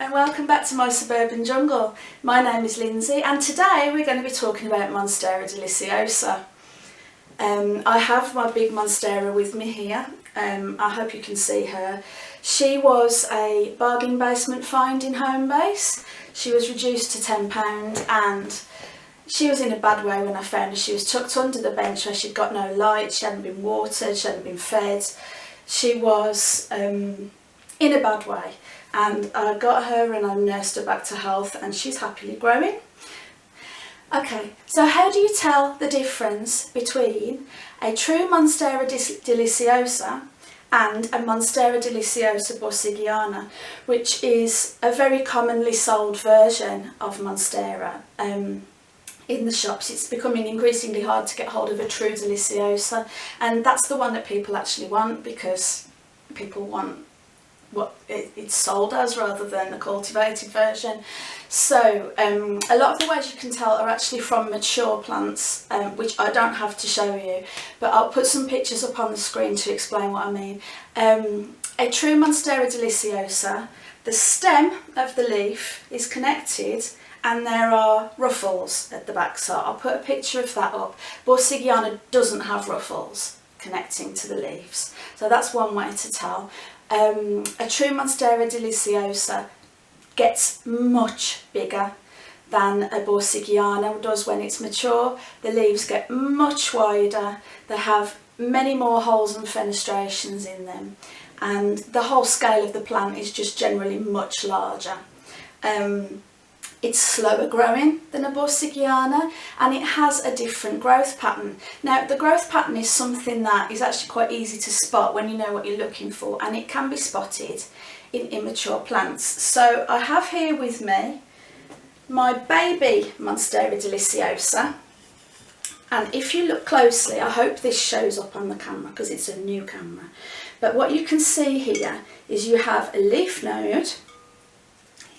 and welcome back to my suburban jungle. My name is Lindsay and today we're going to be talking about Monstera deliciosa. I have my big Monstera with me here. I hope you can see her. She was a bargain basement find in Homebase. She was reduced to £10 and she was in a bad way when I found her. She was tucked under the bench where she'd got no light, she hadn't been watered, she hadn't been fed. She was in a bad way, and I got her and I nursed her back to health and she's happily growing. Okay, so how do you tell the difference between a true Monstera deliciosa and a Monstera deliciosa borsigiana, which is a very commonly sold version of Monstera in the shops? It's becoming increasingly hard to get hold of a true deliciosa, and that's the one that people actually want because people want what it's sold as rather than the cultivated version. So a lot of the ways you can tell are actually from mature plants, which I don't have to show you, but I'll put some pictures up on the screen to explain what I mean. A true Monstera deliciosa, the stem of the leaf is connected and there are ruffles at the back, so I'll put a picture of that up. Borsigiana doesn't have ruffles connecting to the leaves, so that's one way to tell. A true Monstera deliciosa gets much bigger than a borsigiana does when it's mature. The leaves get much wider, they have many more holes and fenestrations in them, and the whole scale of the plant is just generally much larger. It's slower growing than a borsigiana and it has a different growth pattern. Now the growth pattern is something that is actually quite easy to spot when you know what you're looking for, and it can be spotted in immature plants. So I have here with me my baby Monstera deliciosa, and if you look closely, I hope this shows up on the camera because it's a new camera, but what you can see here is you have a leaf node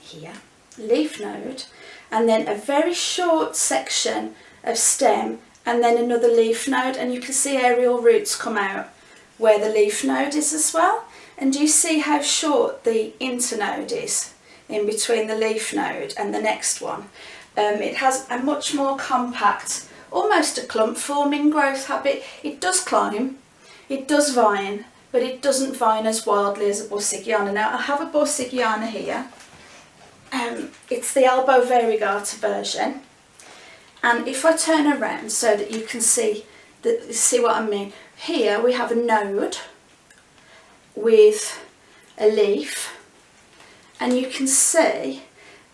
here, leaf node, and then a very short section of stem and then another leaf node, and you can see aerial roots come out where the leaf node is as well. And do you see how short the internode is in between the leaf node and the next one? It has a much more compact, almost a clump forming growth habit. It does climb, it does vine, but it doesn't vine as wildly as a borsigiana. Now I have a borsigiana here. It's the elbow variegata version, and if I turn around so that you can see what I mean, here we have a node with a leaf, and you can see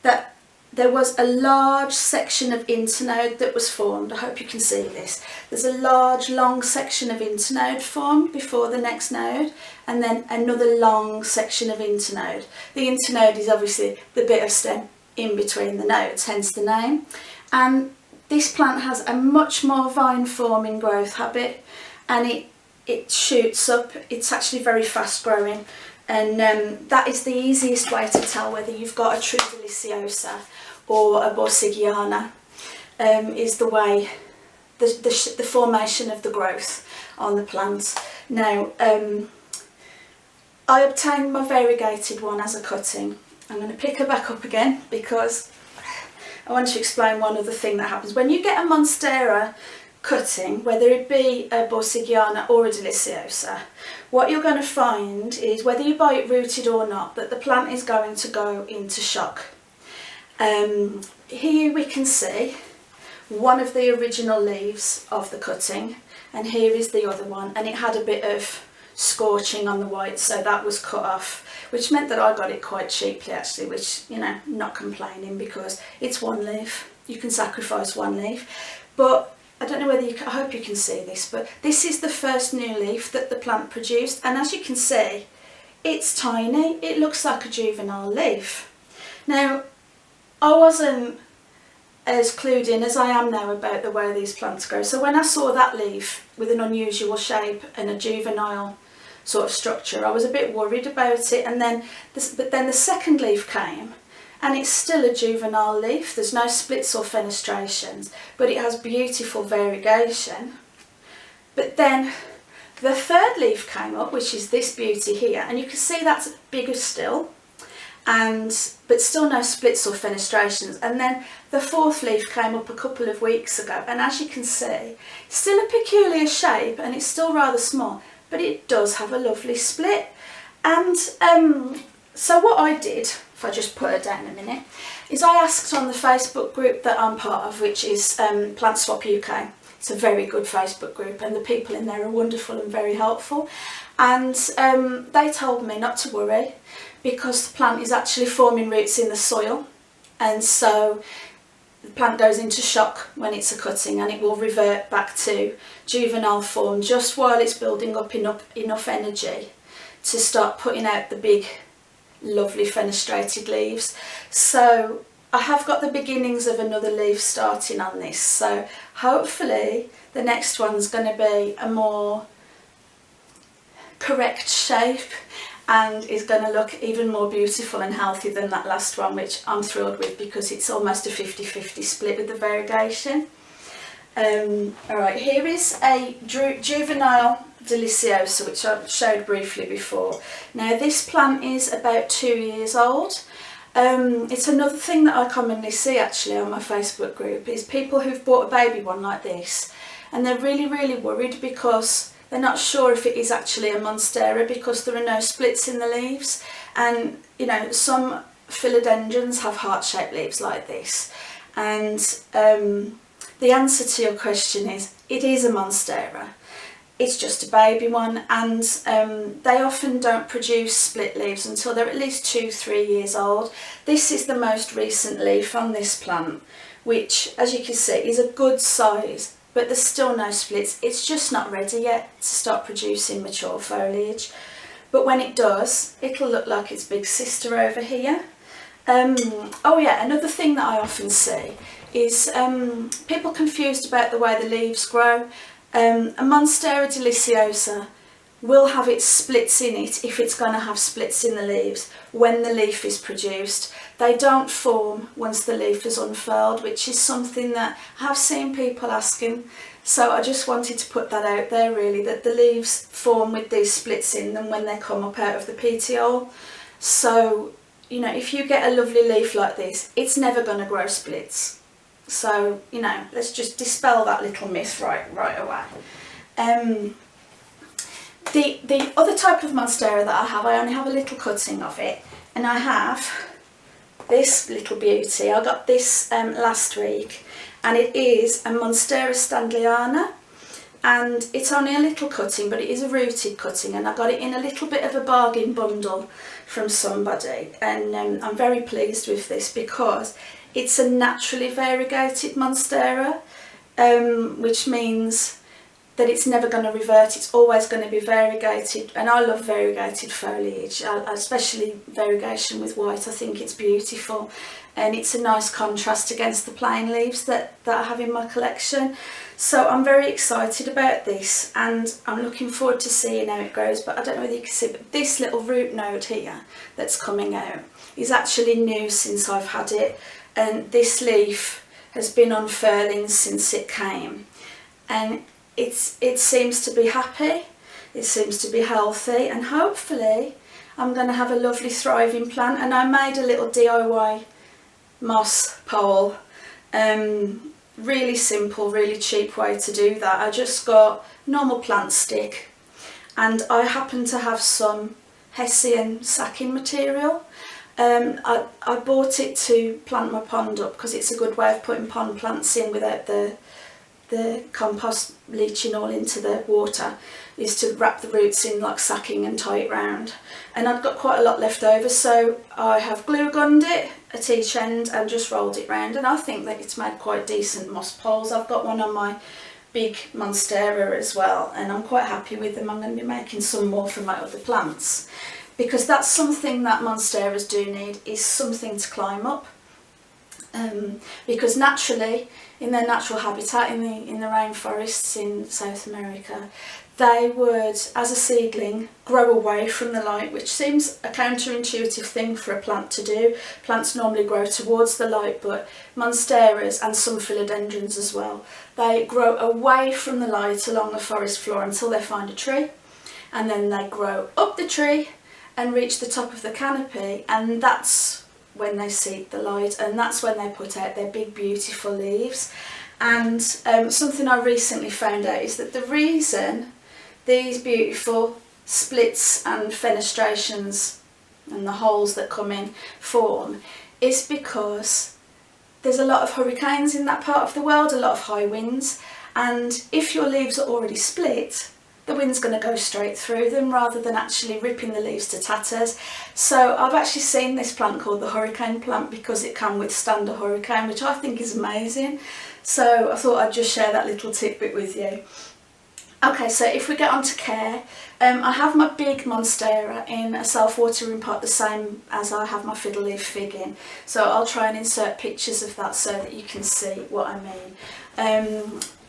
that there was a large section of internode that was formed. I hope you can see this. There's a large long section of internode formed before the next node, and then another long section of internode. The internode is obviously the bit of stem in between the nodes, hence the name. And this plant has a much more vine forming growth habit, and it shoots up. It's actually very fast growing, and that is the easiest way to tell whether you've got a true deliciosa or a borsigiana, is the way the formation of the growth on the plant. Now I obtained my variegated one as a cutting. I'm going to pick her back up again because I want to explain one other thing that happens when you get a Monstera cutting, whether it be a borsigiana or a deliciosa. What you're going to find is, whether you buy it rooted or not, that the plant is going to go into shock. Here we can see one of the original leaves of the cutting, and here is the other one, and it had a bit of scorching on the white, so that was cut off, which meant that I got it quite cheaply actually, which, you know, not complaining because it's one leaf, you can sacrifice one leaf. But I don't know whether you can, I hope you can see this, but this is the first new leaf that the plant produced, and as you can see, it's tiny. It looks like a juvenile leaf. Now I wasn't as clued in as I am now about the way these plants grow, so when I saw that leaf with an unusual shape and a juvenile sort of structure, I was a bit worried about it. And then but then the second leaf came and it's still a juvenile leaf. There's no splits or fenestrations, but it has beautiful variegation. But then the third leaf came up, which is this beauty here, and you can see that's bigger still, but still no splits or fenestrations. And then the fourth leaf came up a couple of weeks ago, and as you can see, still a peculiar shape and it's still rather small, but it does have a lovely split. And so what I did, if I just put her down a minute, is I asked on the Facebook group that I'm part of, which is Plant Swap UK. It's a very good Facebook group and the people in there are wonderful and very helpful. And they told me not to worry because the plant is actually forming roots in the soil, and so the plant goes into shock when it's a cutting and it will revert back to juvenile form just while it's building up enough energy to start putting out the big lovely fenestrated leaves. So I have got the beginnings of another leaf starting on this, so hopefully the next one's going to be a more correct shape and is going to look even more beautiful and healthy than that last one, which I'm thrilled with because it's almost a 50-50 split with the variegation. Alright, here is a juvenile deliciosa, which I showed briefly before. Now this plant is about 2 years old. It's another thing that I commonly see actually on my Facebook group is people who've bought a baby one like this and they're really worried because they're not sure if it is actually a Monstera because there are no splits in the leaves, and you know, some philodendrons have heart-shaped leaves like this, and the answer to your question is it is a Monstera. It's just a baby one, and they often don't produce split leaves until they're at least 2-3 years old. This is the most recent leaf on this plant, which as you can see is a good size, but there's still no splits. It's just not ready yet to start producing mature foliage, but when it does, it'll look like its big sister over here. Oh yeah, another thing that I often see is people confused about the way the leaves grow. A Monstera deliciosa will have its splits in it if it's going to have splits in the leaves when the leaf is produced. They don't form once the leaf is unfurled, which is something that I have seen people asking. So I just wanted to put that out there really, that the leaves form with these splits in them when they come up out of the petiole. So, you know, if you get a lovely leaf like this, it's never going to grow splits. So, you know, let's just dispel that little myth right away. The other type of Monstera that I have, I only have a little cutting of it, and I have this little beauty. I got this last week, and it is a Monstera standleyana, and it's only a little cutting, but it is a rooted cutting, and I got it in a little bit of a bargain bundle from somebody, and I'm very pleased with this because it's a naturally variegated Monstera, which means that it's never going to revert, it's always going to be variegated, and I love variegated foliage, especially variegation with white. I think it's beautiful and it's a nice contrast against the plain leaves that I have in my collection. So I'm very excited about this and I'm looking forward to seeing how it grows, but I don't know whether you can see, but this little root node here that's coming out is actually new since I've had it, and this leaf has been unfurling since it came, and it seems to be happy, it seems to be healthy, and hopefully I'm going to have a lovely thriving plant. And I made a little DIY moss pole, really simple, really cheap way to do that. I just got normal plant stick and I happen to have some Hessian sacking material. I bought it to plant my pond up because it's a good way of putting pond plants in without the compost leaching all into the water, is to wrap the roots in like sacking and tie it round. And I've got quite a lot left over, so I have glue gunned it at each end and just rolled it round, and I think that it's made quite decent moss poles. I've got one on my big Monstera as well, and I'm quite happy with them. I'm going to be making some more for my other plants, because that's something that Monsteras do need, is something to climb up. Because naturally, in their natural habitat in the rainforests in South America, they would, as a seedling, grow away from the light, which seems a counterintuitive thing for a plant to do. Plants normally grow towards the light, but Monsteras and some philodendrons as well, they grow away from the light along the forest floor until they find a tree, and then they grow up the tree and reach the top of the canopy, and that's when they seek the light, and that's when they put out their big beautiful leaves. And something I recently found out is that the reason these beautiful splits and fenestrations and the holes that come in form is because there's a lot of hurricanes in that part of the world, a lot of high winds, and if your leaves are already split, the wind's going to go straight through them rather than actually ripping the leaves to tatters. So I've actually seen this plant called the hurricane plant because it can withstand a hurricane, which I think is amazing. So I thought I'd just share that little tidbit with you. Okay, so if we get on to care, I have my big Monstera in a self-watering pot, the same as I have my fiddle leaf fig in. So I'll try and insert pictures of that so that you can see what I mean.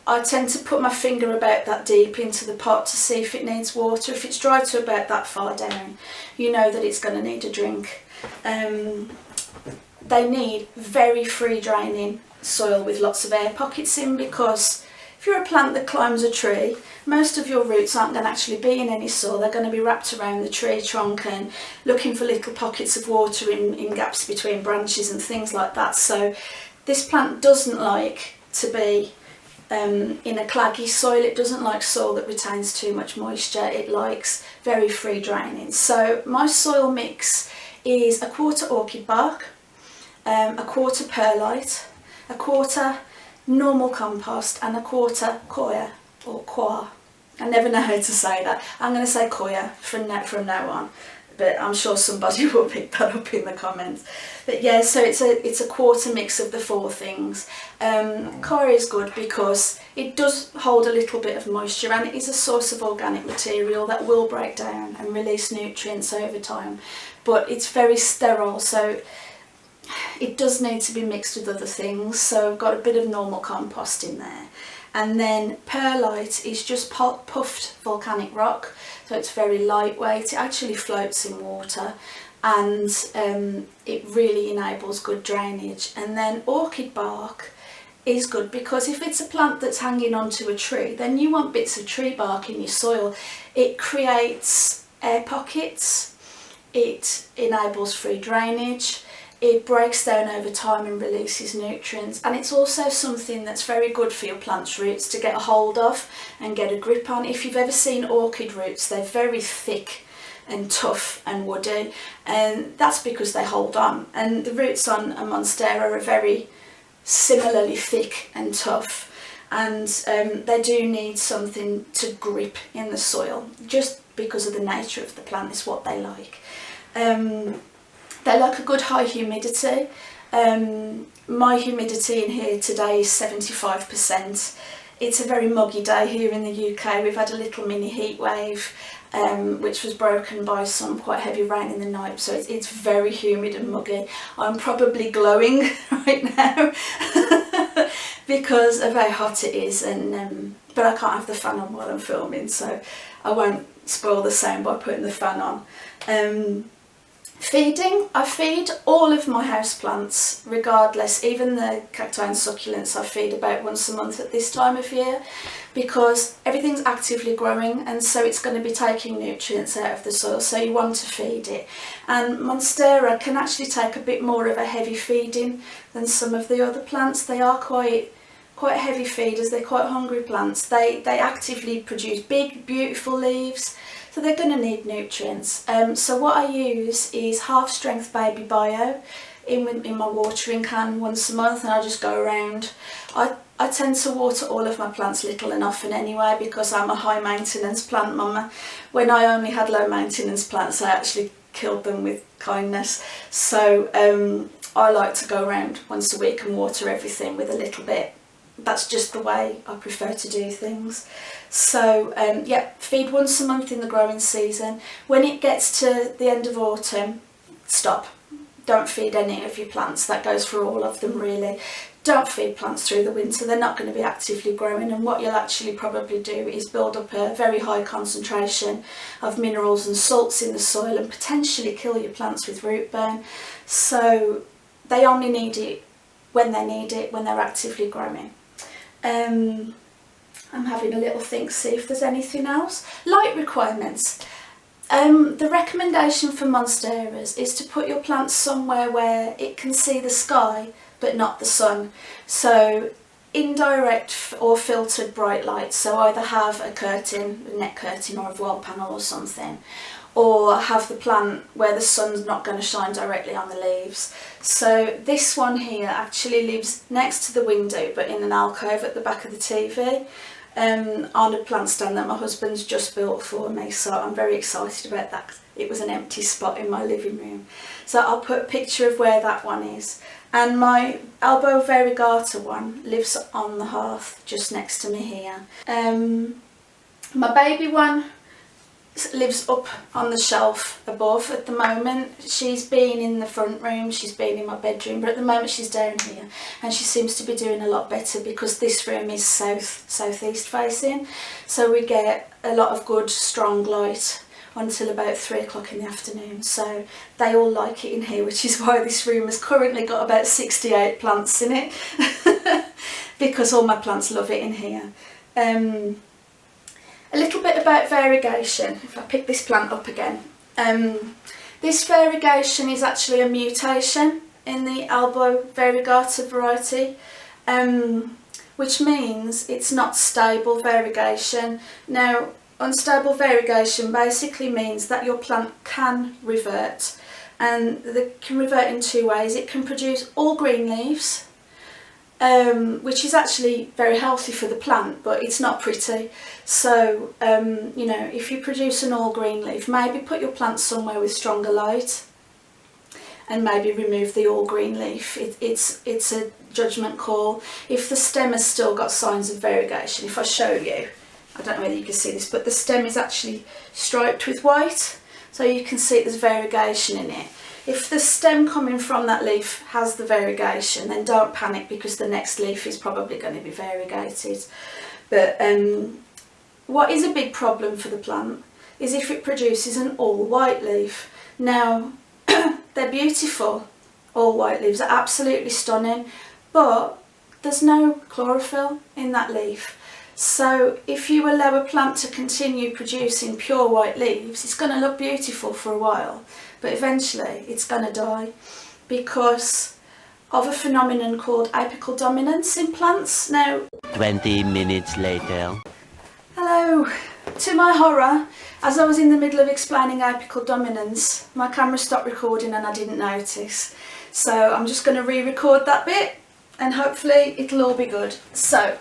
I tend to put my finger about that deep into the pot to see if it needs water. If it's dry to about that far down, you know that it's going to need a drink. They need very free draining soil with lots of air pockets in, because if you're a plant that climbs a tree, most of your roots aren't going to actually be in any soil. They're going to be wrapped around the tree trunk and looking for little pockets of water in gaps between branches and things like that. So this plant doesn't like to be in a claggy soil. It doesn't like soil that retains too much moisture. It likes very free draining. So my soil mix is a quarter orchid bark, a quarter perlite, a quarter normal compost, and a quarter coir or coir. I never know how to say that. I'm going to say coir from now on, but I'm sure somebody will pick that up in the comments. But yeah, so it's a quarter mix of the four things. Coir is good because it does hold a little bit of moisture, and it is a source of organic material that will break down and release nutrients over time, but it's very sterile, so it does need to be mixed with other things. So I've got a bit of normal compost in there. And then perlite is just puffed volcanic rock, so it's very lightweight. It actually floats in water, and it really enables good drainage. And then orchid bark is good because if it's a plant that's hanging onto a tree, then you want bits of tree bark in your soil. It creates air pockets, it enables free drainage, it breaks down over time and releases nutrients, and it's also something that's very good for your plant's roots to get a hold of and get a grip on. If you've ever seen orchid roots, they're very thick and tough and woody, and that's because they hold on, and the roots on a Monstera are very similarly thick and tough, and they do need something to grip in the soil just because of the nature of the plant. Is what they like. They like a good high humidity. My humidity in here today is 75%. It's a very muggy day here in the UK. We've had a little mini heat wave, which was broken by some quite heavy rain in the night, so it's very humid and muggy. I'm probably glowing right now because of how hot it is, and but I can't have the fan on while I'm filming, so I won't spoil the sound by putting the fan on. Feeding, I feed all of my houseplants regardless, even the cacti and succulents I feed about once a month at this time of year, because everything's actively growing, and so it's going to be taking nutrients out of the soil, so you want to feed it. And Monstera can actually take a bit more of a heavy feeding than some of the other plants. They are quite heavy feeders, they're quite hungry plants. They actively produce big beautiful leaves, so they're going to need nutrients. So what I use is half strength baby bio in my watering can once a month, and I just go around. I tend to water all of my plants little and often anyway, because I'm a high maintenance plant mama. When I only had low maintenance plants, I actually killed them with kindness. So I like to go around once a week and water everything with a little bit. That's just the way I prefer to do things. So yeah, feed once a month in the growing season. When it gets to the end of autumn, stop. Don't feed any of your plants. That goes for all of them really. Don't feed plants through the winter. They're not going to be actively growing, and what you'll actually probably do is build up a very high concentration of minerals and salts in the soil and potentially kill your plants with root burn. So they only need it, when they're actively growing. I'm having a little think, see if there's anything else. Light requirements. The recommendation for Monsteras is to put your plants somewhere where it can see the sky but not the sun. So indirect or filtered bright light, so either have a curtain, a net curtain or a wall panel or something, or have the plant where the sun's not going to shine directly on the leaves. So this one here actually lives next to the window but in an alcove at the back of the TV. On a plant stand that my husband's just built for me, so I'm very excited about that. It was an empty spot in my living room, so I'll put a picture of where that one is. And my elbow variegata one lives on the hearth just next to me here. My baby one lives up on the shelf above at the moment. She's been in the front room, she's been in my bedroom, but at the moment she's down here, and she seems to be doing a lot better because this room is southeast facing, so we get a lot of good strong light until about 3 o'clock in the afternoon. So they all like it in here, which is why this room has currently got about 68 plants in it because all my plants love it in here. A little bit about variegation, if I pick this plant up again. This variegation is actually a mutation in the elbow variegata variety, which means it's not stable variegation. Now, unstable variegation basically means that your plant can revert, and they can revert in two ways. It can produce all green leaves, which is actually very healthy for the plant, but it's not pretty. So, you know, if you produce an all green leaf, maybe put your plant somewhere with stronger light and maybe remove the all green leaf. It's a judgment call. If the stem has still got signs of variegation, if I show you, I don't know whether you can see this, but the stem is actually striped with white, so you can see there's variegation in it. If the stem coming from that leaf has the variegation, then don't panic because the next leaf is probably going to be variegated. But what is a big problem for the plant is if it produces an all white leaf. Now, they're beautiful, all white leaves are absolutely stunning, but there's no chlorophyll in that leaf. So if you allow a plant to continue producing pure white leaves, it's going to look beautiful for a while, but eventually it's going to die because of a phenomenon called apical dominance in plants. Now, 20 minutes later. Hello. To my horror, as I was in the middle of explaining apical dominance, my camera stopped recording and I didn't notice. So I'm just going to re-record that bit and hopefully it'll all be good. So,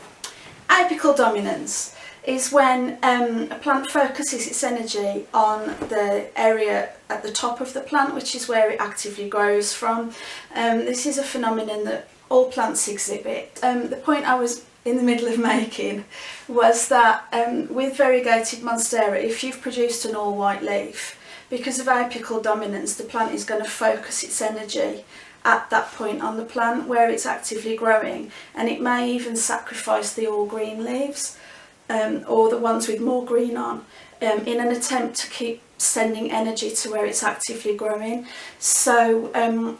apical dominance is when a plant focuses its energy on the area at the top of the plant, which is where it actively grows from. This is a phenomenon that all plants exhibit. The point I was in the middle of making was that with variegated Monstera, if you've produced an all white leaf, because of apical dominance, the plant is going to focus its energy at that point on the plant where it's actively growing, and it may even sacrifice the all green leaves or the ones with more green on in an attempt to keep sending energy to where it's actively growing. So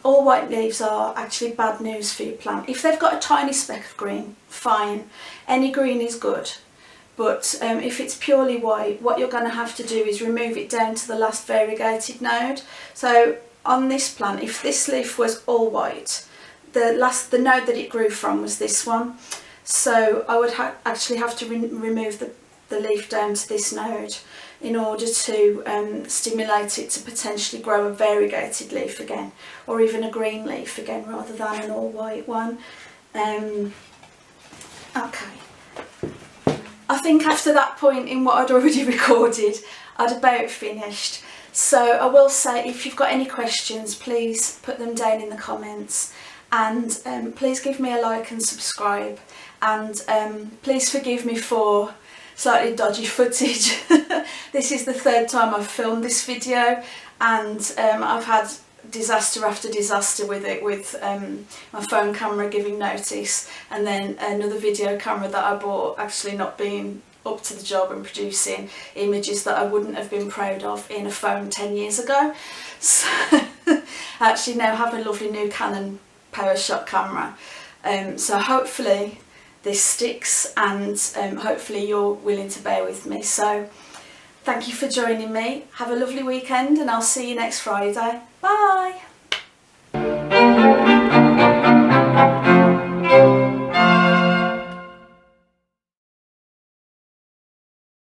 all white leaves are actually bad news for your plant. If they've got a tiny speck of green, fine, any green is good. But if it's purely white, what you're going to have to do is remove it down to the last variegated node. So on this plant, if this leaf was all white, the node that it grew from was this one. So I would actually have to remove the leaf down to this node in order to stimulate it to potentially grow a variegated leaf again, or even a green leaf again rather than an all white one. Okay. I think after that point in what I'd already recorded, I'd about finished. So I will say, if you've got any questions, please put them down in the comments, and please give me a like and subscribe, and please forgive me for slightly dodgy footage. This is the third time I've filmed this video, and I've had disaster after disaster with it, with my phone camera giving notice, and then another video camera that I bought actually not being up to the job and producing images that I wouldn't have been proud of in a phone 10 years ago. So I actually now have a lovely new Canon PowerShot camera. So hopefully this sticks, and hopefully you're willing to bear with me. So Thank you for joining me. Have a lovely weekend and I'll see you next Friday. Bye!